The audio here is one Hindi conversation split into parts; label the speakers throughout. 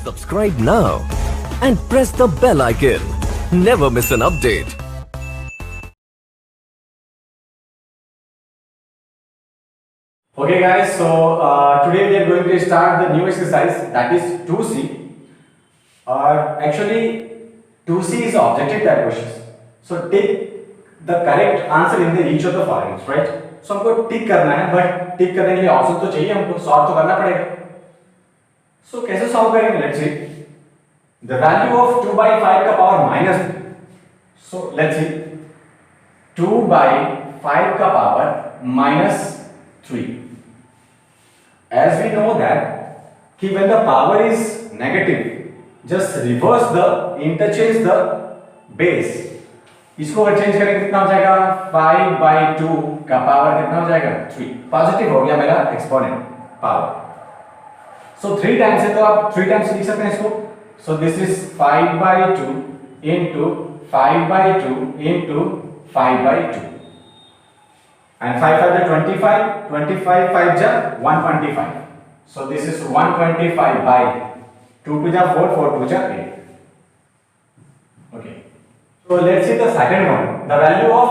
Speaker 1: Subscribe now and press the bell icon. Never miss an update.
Speaker 2: Okay guys, so today we are going to start the new exercise, that is 2C. Actually 2C is objective type questions. So take the correct answer in each of the following, right? So हमको टिक करना है, बट टिक करने के लिए ऑप्शन तो चाहिए, हमको सॉल्व तो करना पड़ेगा. So कैसे सॉल्व करेंगे? Let's see. The value of 2 by 5 का power -3. So let's see. 2 by 5 का power -3. As we know that when the power is negative, just reverse the interchange the base. इसको अगर चेंज करेंगे कितना हो जाएगा? 5 by 2 का पावर कितना हो जाएगा? 3. पॉजिटिव हो गया मेरा एक्सपोनेंट पावर. So 3 टाइम्स है तो आप 3 टाइम्स लिख सकते हैं इसको. So this is 5 by 2 into 5 by 2 into 5 by 2. And 5 5 is 25, 25 5 is 125. So this is 125 by 2 to the 4, 4 to the 8. Okay. So let's see the second one. The value of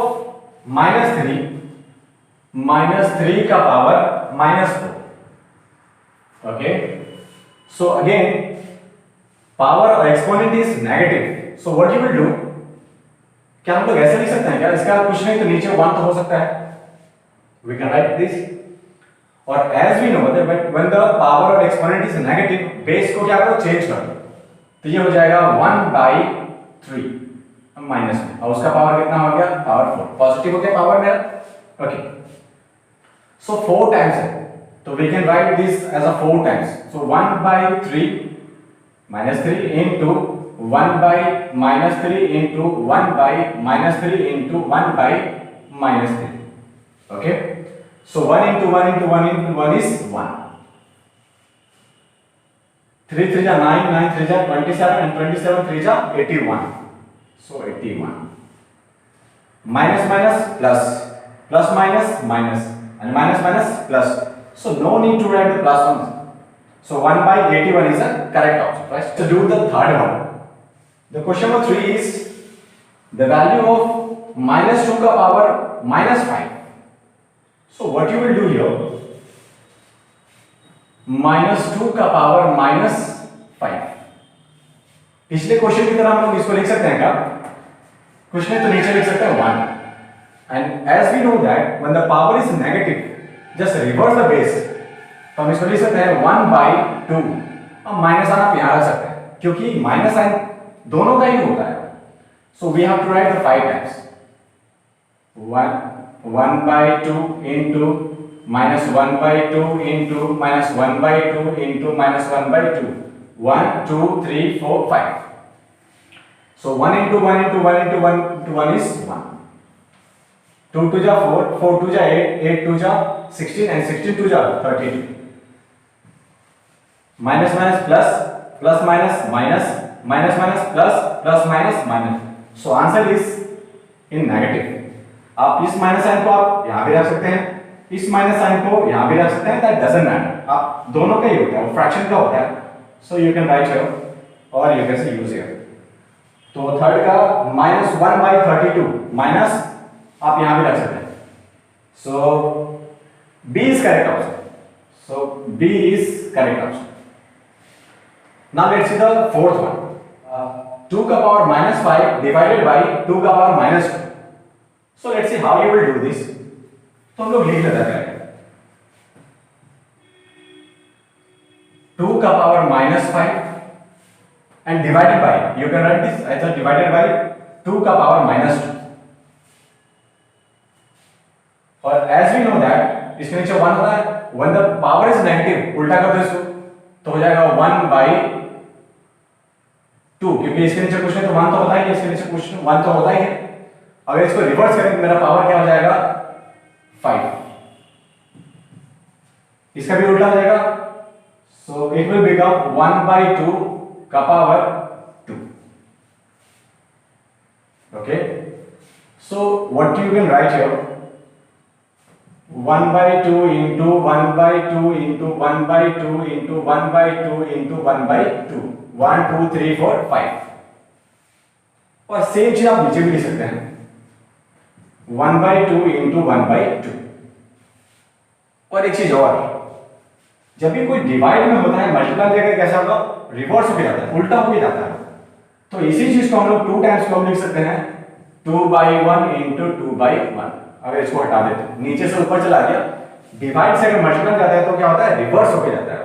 Speaker 2: -3 का power -4. Okay. So again, power or exponent is negative. So what you will do? क्या हम लोग ऐसे लिख सकते हैं क्या? इसका कुछ नहीं तो नीचे 1 तो हो सकता है. We can write this. Or as we know that when the power or exponent is negative, base को क्या करो? चेंज करो. तो ये हो जाएगा 1 by 3 माइनस में. और उसका पावर कितना हो गया? पावर 4. पॉजिटिव हो गया पावर मेरा. ओके. सो 4 टाइम्स है तो we can write this as a 4 times. So 1 by 3 minus 3 into 1 by minus 3 into 1 by minus 3 into 1 by minus 3. Okay. So 1 into 1 into 1 into 1 is 1. 3 3 is 9, 9 3 is 27 and 27 3 is 81. So 81. Minus minus plus, plus minus minus and minus minus plus. So no need to write the plus ones. So 1 by 81 is a correct option, right? So do the third one. The question number 3 is the value of -2 ka power -5. So what you will do here? -2 का पावर -5. पिछले क्वेश्चन की तरह हम लोग इसको लिख सकते हैं क्या? कुछ नहीं तो नीचे लिख सकते हैं 1. And as we know that when the power is negative, just reverse the base. तो हम इसको लिख सकते हैं 1 by 2. अब माइनस आना यहाँ रख सकते हैं क्योंकि माइनस साइन दोनों का ही होता है. So we have to write the 5 times. 1 by 2 into minus 1 by 2 into minus 1 by 2 into minus 1 by 2. 1 2 3 4 5. So 1 into 1 into 1 into 1 into 1 is 1. 2 to the 4, 4 to the 8, 8 to the 16 and 16 to the 32. Minus minus plus, plus minus minus, minus minus plus, plus minus minus. So answer is in negative. आप इस माइनस साइन को आप यहां भी रख सकते हैं, इस माइनस साइन को यहां भी रख सकते हैं. That doesn't matter. आप दोनों का ही होता है, फ्रैक्शन का होता है. So you can write here और you can say use here. तो थर्ड का -1 by 32 माइनस आप यहां भी रख सकते हैं. So B is correct option. So B is correct option. Now let's see the fourth one. 2 का पावर -5 डिवाइडेड बाय 2 का power -2. So let's see how you will do this. तो हम लोग लिख लेते हैं 2 का power -5 and divided by, you can write this as a divided by 2 का पावर -2. और as we know that इसके नीचे 1 होता है. when the power is negative उल्टा कर दो इसको तो हो जाएगा 1 by 2. क्योंकि इसके नीचे कुछ नहीं तो 1 तो होता ही है, इसके नीचे कुछ 1 तो होता ही है. अगर इसको रिवर्स करें तो मेरा पावर क्या हो जाएगा? 5. इसका भी उल्टा हो जाएगा. So it will become 1 by 2 का power 2. Okay. So what you can write here? 1/2 into 1/2 into 1/2 into 1/2 into 1/2, 1 2 3 4 5। और सेम चीज आप नीचे भी लिख सकते हैं, 1/2 इंटू 1/2। और एक चीज और, जब भी कोई डिवाइड में होता है मल्टीप्लाई जगह कैसा होगा, रिवर्स होके जाता है, उल्टा होके जाता है। तो इसी चीज को हम लोग 2 टाइम्स को हम लिख सकते हैं 2/1 इंटू 2/1। अगर इसको हटा देते हैं, नीचे से ऊपर चला गया, डिवाइड से अगर मल्टीप्लाई जाता है तो क्या होता है, रिवर्स होके जाता है।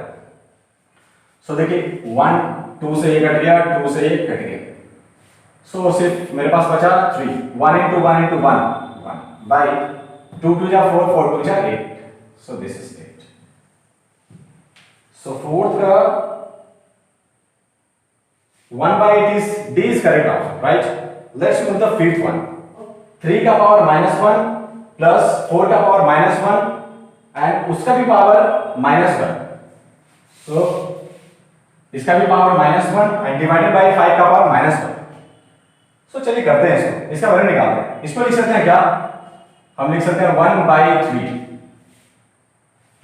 Speaker 2: सो देखिए 1 2 से ये कट गया, 2 से ये कट गया। सो सिर्फ मेरे पास बचा 3, 1 इंटू 1 इंटू 1 1 बाई 2 2 जा 4 4 2 जा 8। सो दिस इज 8। सो फोर्थ का 1/8 is D is correct option, right? Let's move the fifth one. 3 का पावर -1 प्लस 4 का पावर -1 एंड उसका भी पावर -1। सो इसका भी पावर -1 एंड डिवाइडेड बाय 5 का पावर -1। सो चलिए करते हैं इसको, इसका वैल्यू निकालते हैं। इसको लिख सकते हैं क्या, हम लिख सकते हैं 1/3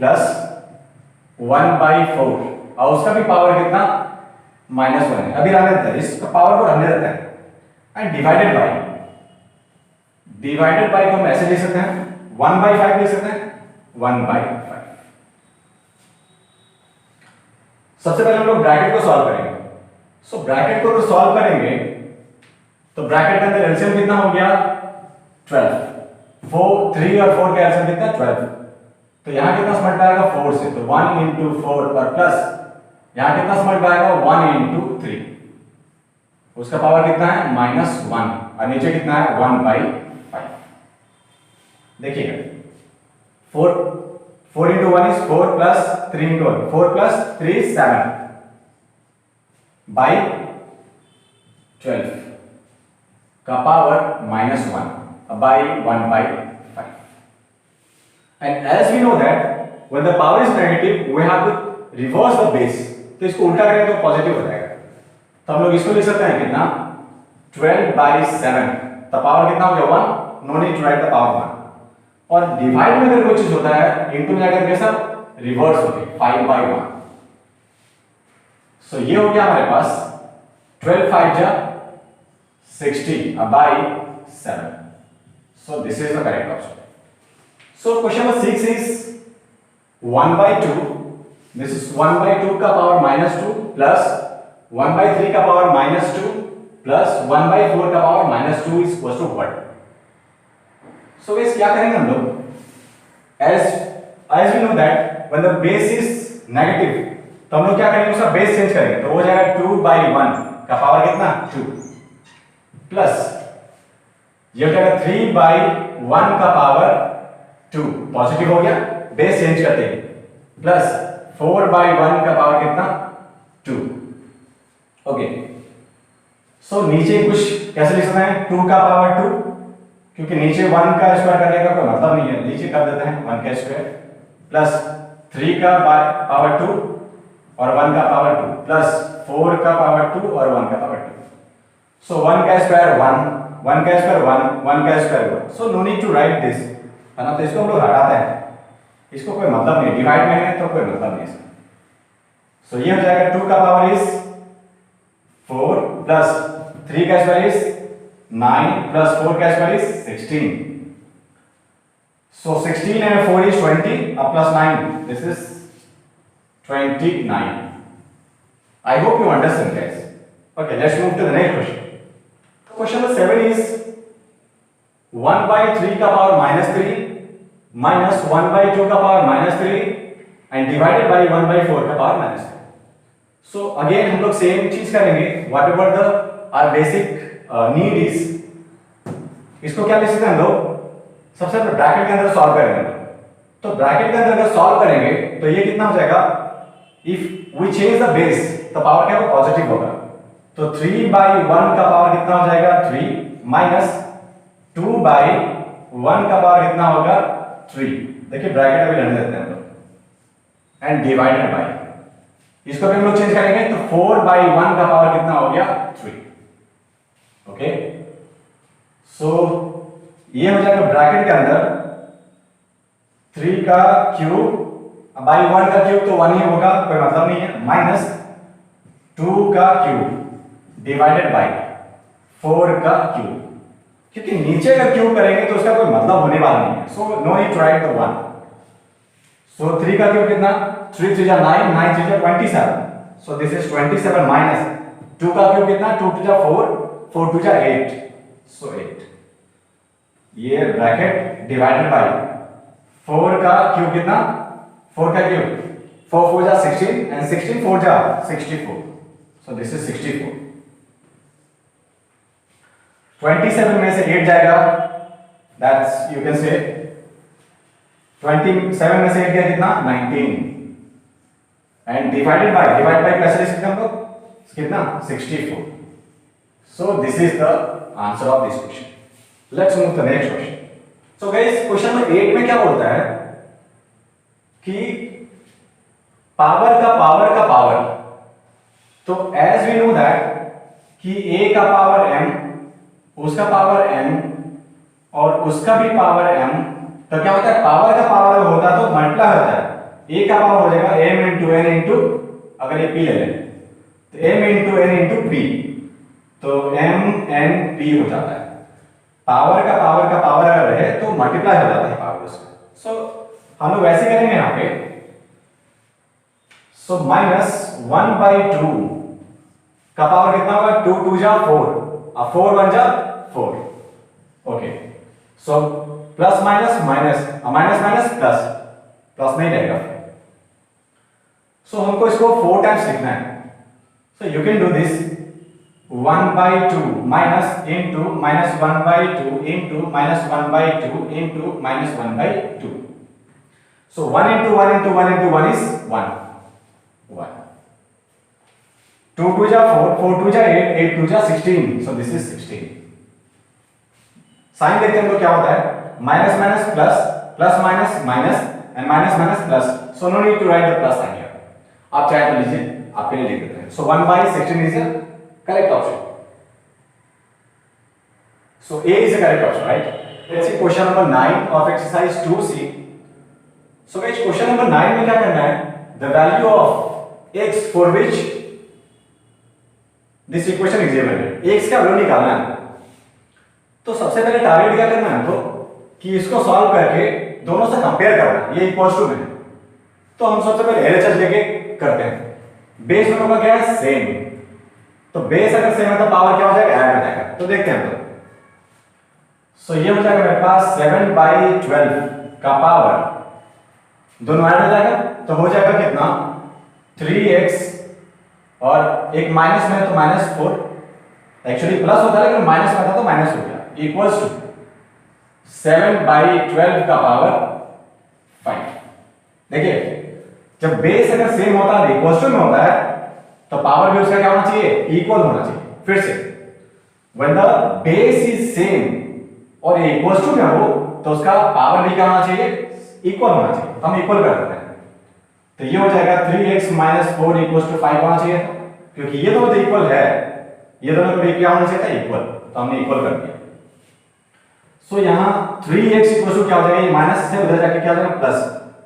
Speaker 2: प्लस 1/4 और उसका भी पावर कितना, -1 है। अभी रहने देते हैं, इसका पावर को रहने देते हैं। एंड डिवाइडेड बाय को हम ऐसे लिख सकते हैं 1/5 लिख सकते हैं 1/5। सबसे पहले हम लोग ब्रैकेट को सॉल्व करेंगे। सो ब्रैकेट को सॉल्व करेंगे तो ब्रैकेट के अंदर एलसीएम कितना हो गया 12, 4 3 और 4 का एलसीएम कितना 12। तो यहां कितना मल्टीप्लाई आएगा 4 से, तो 1 इंटू 4 और प्लस यहां कितना मल्टीप्लाई आएगा 1 इंटू 3, उसका पावर कितना है -1 और नीचे कितना है 1/5। देखिएगा 4 into 1 is 4 plus 3 into 1, 4 plus 3 7 by 12 का power -1 by 1/5। And as we know that when the power is negative we have to reverse the base, तो इसको उल्टा करें तो पॉजिटिव हो जाएगा। तो हम लोग इसको लिख सकते हैं कितना 12/7, तो पावर कितना हो गया 1, no need to write the power 1। और डिवाइड में अगर कोई चीज होता है इनटू में जाकर कैसा रिवर्स होके 5/1। सो ये हो गया हमारे पास 12 5 जा 60 by 7। So this is the correct option. So question number 6 is 1/2, this is 1/2 का पावर -2 प्लस 1/3 का पावर -2 प्लस 1/4 का power -2 is equal to 1। So guys क्या करेंगे हम लोग, as we know that when the base is negative तो हम लोग क्या करेंगे उसका बेस चेंज करेंगे, तो हो जाएगा 2/1 का पावर कितना 2 प्लस ये हो जाएगा 3/1 का पावर 2 पॉजिटिव हो गया, बेस चेंज करते हैं, प्लस 4/1 का पावर कितना 2। ओके सो नीचे कुछ कैसे लिख सकते हैं 2 का पावर 2, क्योंकि नीचे 1 का स्क्वायर करने का कोई मतलब नहीं है, नीचे कर देते हैं 1 का स्क्वायर प्लस 3 का पावर 2 और 1 का पावर 2 प्लस 4 का पावर 2 और 1 का पावर 2। सो 1 का स्क्वायर 1, 1 का स्क्वायर 1, 1 का square 1। So no need to write this, है ना, तो इसको हम लोग हटाते हैं, इसको कोई मतलब नहीं, डिवाइड में है तो कोई मतलब नहीं इसका। सो ये हो जाएगा 2 का पावर इज 4 प्लस 3 का स्क्वायर इज 9 प्लस 4 का square is 16। So 16 and 4 is 20 plus 9, this is 29. I hope you understand guys. Okay, let's move to the next question. Question number 7 is 1/3 का पावर -3 minus 1/2 का पावर -3 and divided by 1/4 का पावर -3. So again हम लोग सेम चीज करेंगे, whatever the our basic need is। इसको क्या लिख सकते हैं हम लोग, सबसे पहले ब्रैकेट के अंदर सॉल्व करेंगे। तो ब्रैकेट के अंदर अगर सॉल्व करेंगे तो ये कितना हो जाएगा, if we change the base तो पावर क्या होगा पॉजिटिव होगा, तो 3/1 का पावर कितना हो जाएगा 3 माइनस 2/1 का पावर कितना होगा 3। देखिए ब्रैकेट अभी रहने देते हैं हम लोग एंड डिवाइडेड बाय, इसको भी हम लोग चेंज करेंगे तो 4/1 का पावर कितना हो गया 3। ओके सो ये हो जाएगा ब्रैकेट के अंदर 3 का क्यूब बाई 1 का क्यूब तो 1 ही होगा, कोई मतलब नहीं है, माइनस 2 का क्यूब डिवाइडेड बाई 4 का क्यूब, क्योंकि नीचे का क्यूब करेंगे तो उसका कोई मतलब होने वाला नहीं है, so no need to write the 1. So 3 का क्यूब कितना, 3 3 जा 9, 9 3 जा 27, सो दिस इज 27 माइनस 2 का क्यूब कितना, 2 2 जा 4, 4 2 जा 8, सो 8. ये ब्रैकेट डिवाइडेड बाई 4 का क्यूब कितना, 4 का क्यूब 4 4 जा 16 एंड 16 4 जा 64, सो दिस इज 64. 27 में से 8 जाएगा, दैट्स यू कैन से 27 में से 8 गया कितना, 19 एंड डिवाइड बाय कैसे लिख सकते हैं हम लोग, कितना, 64. So this is the answer of this question. Let's move to the next question. So guys question number 8 में क्या बोलता है कि पावर का पावर, तो एज वी नो दैट कि a का पावर m, उसका पावर m और उसका भी पावर m, तो क्या होता है, पावर का पावर होता है तो मल्टीप्लाई होता है, a का पावर हो जाएगा m इंटू n इंटू, अगर ये p ले लें तो m into n into p, तो m n p हो जाता है. पावर का पावर अगर रहे तो मल्टीप्लाई हो जाता है पावर उसका. सो हम लोग वैसे करेंगे यहाँ पे, सो माइनस 1/2 का पावर कितना होगा, 2 2 जा 4 और 4 1 जा 4. Okay, so plus minus minus minus plus नहीं रहेगा. सो हमको इसको 4 टाइम्स लिखना है. So you can do this 1/2 minus into minus 1/2 into minus 1/2 into minus 1/2. So 1 into 1 into 1 into 1 is 1. 2 2 जा 4, 4 2 जा 8, 8 2 जा 16, सो दिस इज 16. साइन देखते हैं तो क्या होता है, minus minus plus, plus minus minus and minus minus plus, so no need to write the plus sign here. आप चाहे तो लीजिए, आपके लिए लिख देते हैं. So 1/16 is the correct option. So A is the correct option, right? Let's see question number 9 of exercise 2C. So guys, question number 9 में क्या करना है, the value of x for which this equation is given. x का वैल्यू निकालना है. तो सबसे पहले टारगेट क्या करना है तो कि इसको सॉल्व करके दोनों से कंपेयर करना है, ये इक्वल्स टू में. तो हम सबसे पहले LHS लेके करते हैं. बेस दोनों का क्या है, सेम. तो बेस अगर सेम है तो पावर क्या हो जाएगा, ऐड हो जाएगा. तो देखते हैं. तो सो ये हो जाएगा मेरे पास 7/12 का पावर, दोनों ऐड हो जाएगा तो हो जाएगा कितना, 3x और एक माइनस में तो -4, एक्चुअली प्लस होता है लेकिन माइनस में था तो माइनस हो गया, इक्वल्स टू 7/12 का पावर 5. देखिए जब बेस अगर सेम होता है इक्वल्स टू में होता है तो पावर भी उसका क्या होना चाहिए, इक्वल होना चाहिए. फिर से when the base is same और ये इक्वल्स टू में हो तो उसका पावर भी क्या होना चाहिए, इक्वल होना चाहिए. हम इक्वल कर देते हैं तो ये हो जाएगा 3x - 4 = 5 होना चाहिए था, क्योंकि ये दोनों तो इक्वल है, ये दोनों को क्या होना चाहिए था, इक्वल. तो हमने इक्वल कर दिया. सो यहां 3x = क्या हो जाएगा, ये माइनस से उधर जाके क्या हो जाएगा, प्लस,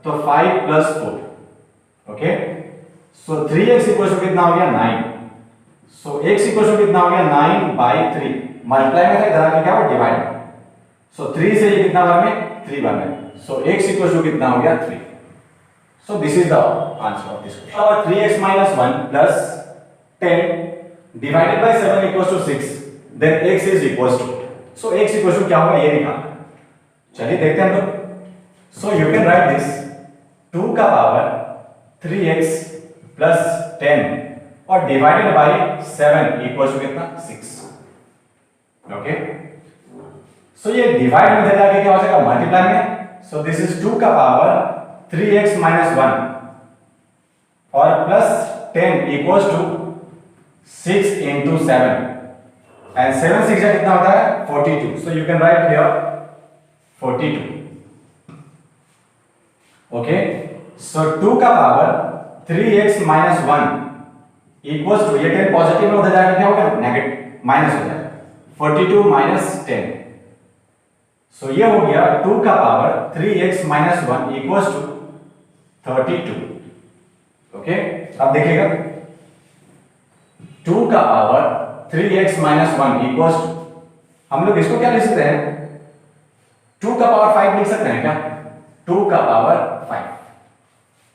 Speaker 2: तो 5 + 4. ओके, सो 3x = कितना हो गया, 9. सो x = कितना हो गया, 9/3. मल्टीप्लाई में था, इधर आके क्या हो, डिवाइड. सो 3 से ये कितना बार में, 3 बार में. सो x = कितना हो गया, 3. So this is the answer of this question. और 3x - 1 + 10 divided by 7 = 6, then x is equals to, so x = क्या होगा, ये निकालना. चलिए देखते हैं हम लोग. सो यू कैन राइट दिस 2 का पावर 3x + 10 और डिवाइडेड बाय 7 = कितना, 6. ओके, सो ये डिवाइड में जाके क्या हो जाएगा, मल्टीप्लाई में. सो दिस इज 2 का पावर 3x - 1 और प्लस 10 = 6 × 7 एंड 7 6 कितना होता है, 42. So you can write here 42. Okay, so 2 का पावर 3x - 1 = ये 10 पॉजिटिव में उधर जाके क्या होगा, नेगेटिव, माइनस हो जाएगा. 42 - 10. सो सो ये हो गया 2 का power 3x minus 1 equals to 32। Okay, अब देखिएगा 2 का power 3x minus 1 equals to, हम लोग इसको क्या लिख सकते हैं, 2 का पावर 5 लिख सकते हैं क्या, 2 का पावर 5,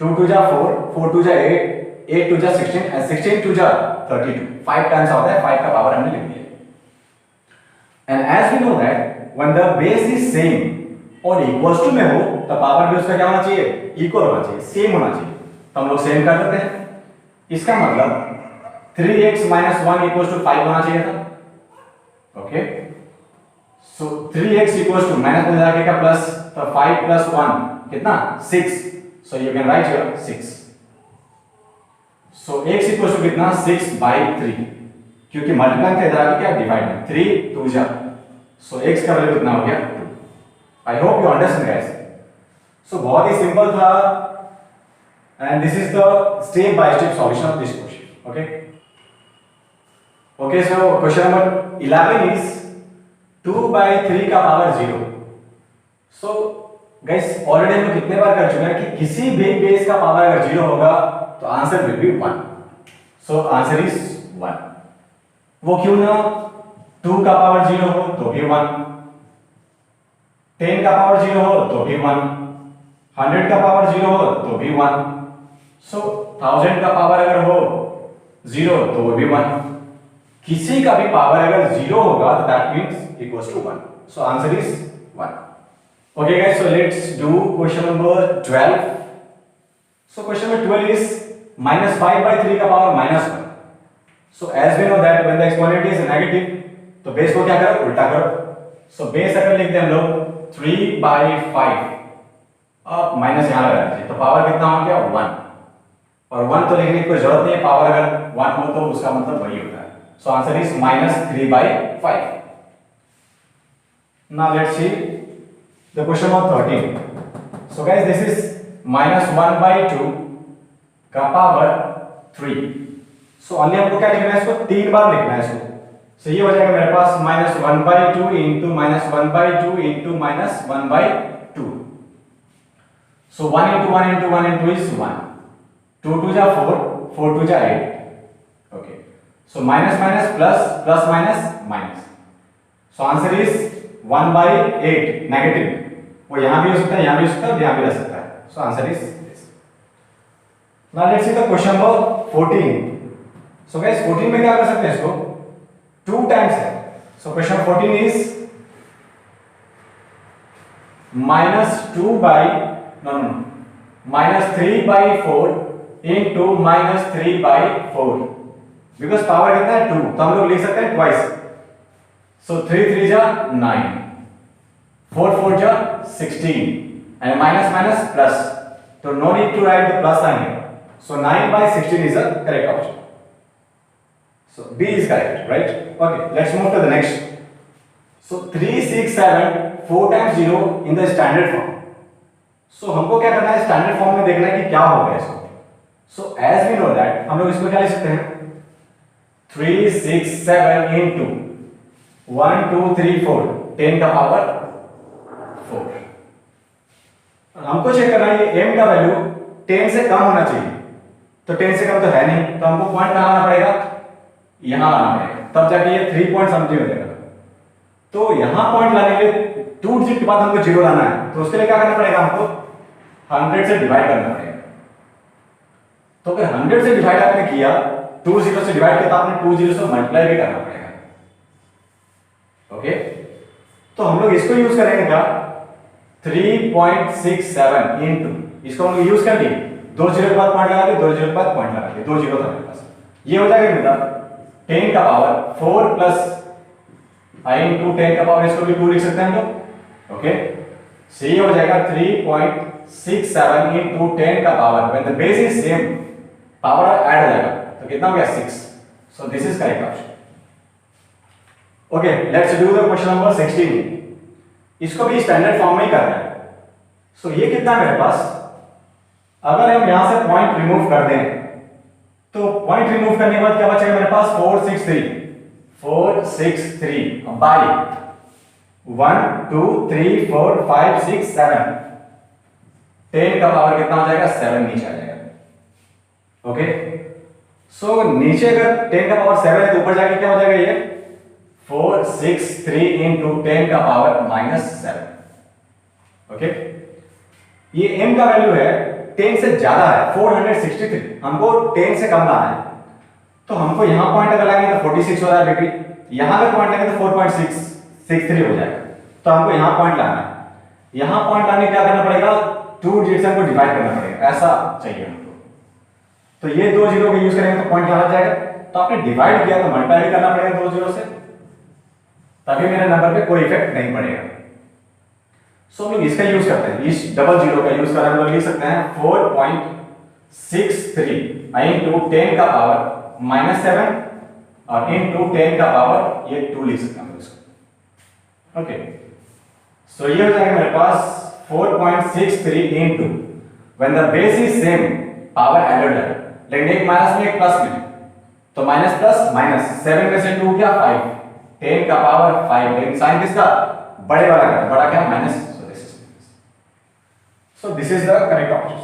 Speaker 2: 2 2 जा 4, 4 2 जा 8, 8 2 जा 16 and 16 2 जा 32, 5 टाइम्स होता है, 5 का पावर हमने लिख दिया। And as we know that when the base is same और equals to में हो तो पावर भी उसका क्या होना चाहिए, इक्वल होना चाहिए, सेम होना चाहिए, तो हम लोग सेम कर देते हैं। इसका मतलब 3x माइनस 1 इक्वल्स टू 5 होना चाहिए था। Okay, so 3x equals to minus में जाके का प्लस, तो 5 प्लस 1 कितना 6, so you can write here 6। So x equals to कितना 6/3, क्योंकि मल्टीप्लाई थे इधर आके क्या डिवाइड में 3 2 जा, सो x का वैल्यू कितना हो गया 2। I hope you understand guys. So बहुत ही सिंपल था and this is the step by step solution of this question. Okay okay, so question number 11 is 2/3 का पावर 0। सो गाइस ऑलरेडी हम कितने बार कर चुके हैं कि किसी भी बेस का पावर अगर 0 होगा तो answer will be 1। So answer is 1। वो क्यों ना 2 का पावर 0 हो तो भी 1, 10 का पावर 0 हो तो भी 1, 100 का पावर 0 हो तो भी 1, सो 1000 का पावर अगर हो 0 तो वो भी 1। किसी का भी पावर अगर 0 होगा तो that means equals to 1, so answer is 1। Okay guys, so let's do question number 12। So question number 12 is -5/3 का power -1। So as we know that when the exponent is negative तो बेस को क्या करो, उल्टा करो। सो बेस अगर लिखते हैं हम लोग 3/5, अब माइनस यहां लगा दीजिए तो पावर कितना हो गया 1, और 1 तो लिखने की कोई जरूरत नहीं है, पावर अगर 1 हो तो उसका मतलब वही होता है। सो answer is -3/5। Now let's see the question number 13। So guys this is -1/2 का पावर 3। सो ओनली हमको क्या लिखना है, इसको 3 बार लिखना है इसको। सो ये हो जाएगा मेरे पास -1/2 into -1/2 into -1/2। So 1 into 1 into 1 into is 1, 2 2 जा 4, 4 2 जा 8। Okay, so minus minus plus, plus minus minus, so answer is 1/8 negative. वो यहां भी हो सकता है, यहां भी हो सकता है, यहां भी रह सकता है। सो answer is this. Now let's see the question number 14। So guys 14 में क्या कर सकते हैं, इसको 2 टाइम्स है। So question 14 is -3/4 into -3/4, because power कितना है 2, तो हम लोग लिख सकते हैं ट्वाइस। सो 3 3 जा 9, 4 4 जा 16 एंड माइनस माइनस प्लस, तो no need to write the plus sign. So 9/16 is the correct option. So B is correct, right? Okay, let's move to the next. So 3 6 7 4 times 0 in the standard form. So हमको क्या करना है, स्टैंडर्ड फॉर्म में देखना है कि क्या होगा इसको। So as we know that हम लोग इसको क्या लिख सकते हैं, 3 6 7 into 1 2 3 4, 10 का पावर 4। हमको चेक करना है ये m का वैल्यू 10 से कम होना चाहिए, तो 10 से कम तो है नहीं, तो हमको पॉइंट कहाँ लाना पड़ेगा, यहां लाना पड़ेगा, तब जाके ये 3 पॉइंट समथिंग हो जाएगा। तो यहां पॉइंट लाने के लिए 2 डिजिट के बाद हमको 0 लाना है, तो उसके लिए क्या करना पड़ेगा, हमको 100 से डिवाइड करना पड़ेगा। तो अगर 100 से डिवाइड आपने किया, 2 0 से डिवाइड किया, तो आपने 2 0 से मल्टीप्लाई भी करना पड़ेगा। ओके, तो हम लोग इसको यूज करेंगे क्या, 3.67 इंटू, इसको हम लोग यूज कर लिए, 2 0 के बाद पॉइंट लगा दिए, 2 0 के बाद पॉइंट लगा दिए, 2 0 था मेरे पास। ये हो जाएगा मेरा 10 का पावर 4 प्लस i इंटू 10 का पावर, इसको भी 2 लिख सकते हैं हम लोग। ओके, so ये हो जाएगा 3.67 इंटू 10 का power, when the base is same power add हो जाएगा, तो कितना हो गया 6। सो this is correct option. Okay, let's do the question number 16। इसको भी स्टैंडर्ड फॉर्म में ही करना है। सो ये कितना है मेरे पास, अगर हम यहां से पॉइंट रिमूव कर दें, तो पॉइंट रिमूव करने के बाद क्या बचेगा मेरे पास, 4 6 3 बाई 1 2 3 4 5 6 7, 10 का पावर कितना हो जाएगा 7 नीचे आ जाएगा। ओके, सो नीचे अगर 10 का पावर 7 है तो ऊपर जाके क्या हो जाएगा ये 4 6 3 into 10 का पावर -7। ओके, ये m का वैल्यू है 10 से ज्यादा है 463, हमको 10 से कम लाना है, तो हमको यहां पॉइंट अगर लाएंगे तो 46 हो रहा है बेबी, यहां अगर पॉइंट लेंगे तो 4.663 हो जाएगा, तो हमको यहां पॉइंट लाना है। यहां पॉइंट लाने क्या करना पड़ेगा, 2 डिजिट से हमको डिवाइड करना पड़ेगा, ऐसा चाहिए हमको। तो ये 2 जीरो का यूज करेंगे तो पॉइंट यहां आ जाएगा, तो आपने डिवाइड किया तो मल्टीप्लाई करना पड़ेगा 2 जीरो से, तभी मेरे नंबर पे कोई इफेक्ट नहीं पड़ेगा। सो हम लोग इसका यूज करते हैं, इस डबल जीरो का यूज कर हम लोग लिख सकते हैं 4.63 into 10 का पावर -7 और into 10 का पावर ये 2 लिख सकते हैं इसको। ओके, सो ये हो जाएगा मेरे पास 4.63 into, when the base is same, power added है, लेकिन एक माइनस में एक प्लस में, तो माइनस प्लस माइनस, 7 में से 2 क्या 5, 10 का पावर 5, लेकिन साइन किसका बड़े वाला का, बड़ा क्या minus, so this is the correct option.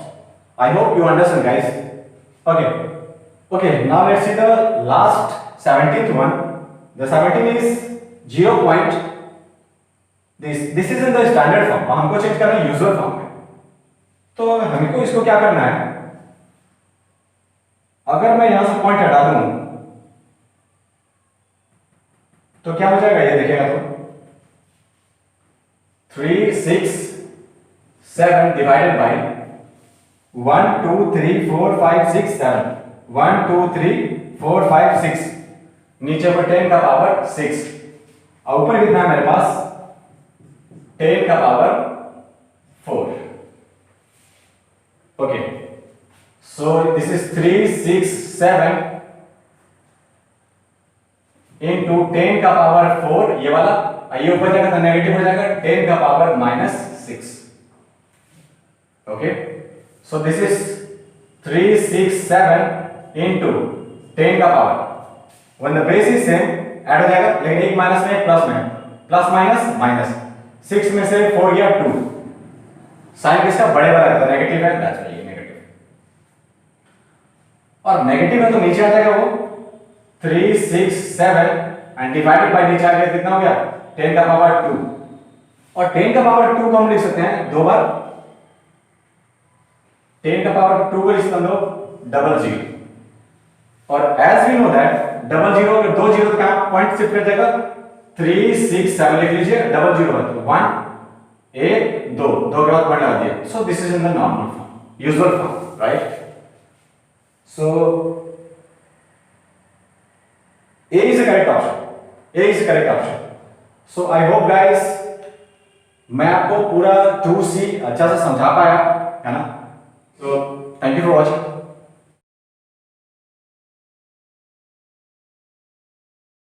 Speaker 2: I hope you understand guys. Okay, now let's see the last 17th one. The 17 is 0 point, this is in the standard form, हमको चेंज करना है यूजुअल फॉर्म में। तो हमको इसको क्या करना है, अगर मैं यहां से पॉइंट हटा दूं तो क्या हो जाएगा, ये देखिएगा तो 3 6 7 divided by 1 2 3 4 5 6 7, 1 2 3 4 5 6, नीचे पर 10 का पावर 6 और ऊपर कितना है मेरे पास 10 का power 4। Okay, so this is 3 6 7 into 10 का पावर 4, ये वाला ये ऊपर जाएगा तो नेगेटिव हो जाएगा, 10 का power -6। Okay, so this is 3 6 7 into 10 का power, when the base is same add हो जाएगा, लेकिन एक माइनस में एक प्लस में, प्लस माइनस माइनस, 6 में से 4 गया 2, साइन किसका बड़े वाला का, नेगेटिव है, दैट्स व्हाई ये नेगेटिव, और नेगेटिव है तो नीचे आ जाएगा वो 3 6 7 एंड डिवाइडेड बाय नीचे आ गया कितना हो गया 10 का पावर 2, और 10 का पावर 2 को हम लिख सकते हैं दो बार, 10 का पावर 2 को लिख सकते हो डबल जीरो, और as we know that double zero अगर 2 जीरो का पॉइंट शिफ्ट कर जाएगा 3 6 7 लिख लीजिए, डबल जीरो है तो 1 1 2 के बाद पॉइंट लगा दिया, सो this is in the normal form, usual form, right. So A is the correct option, A is the correct option. So I hope guys मैं आपको पूरा 2C अच्छा से समझा पाया है ना, so thank you for watching.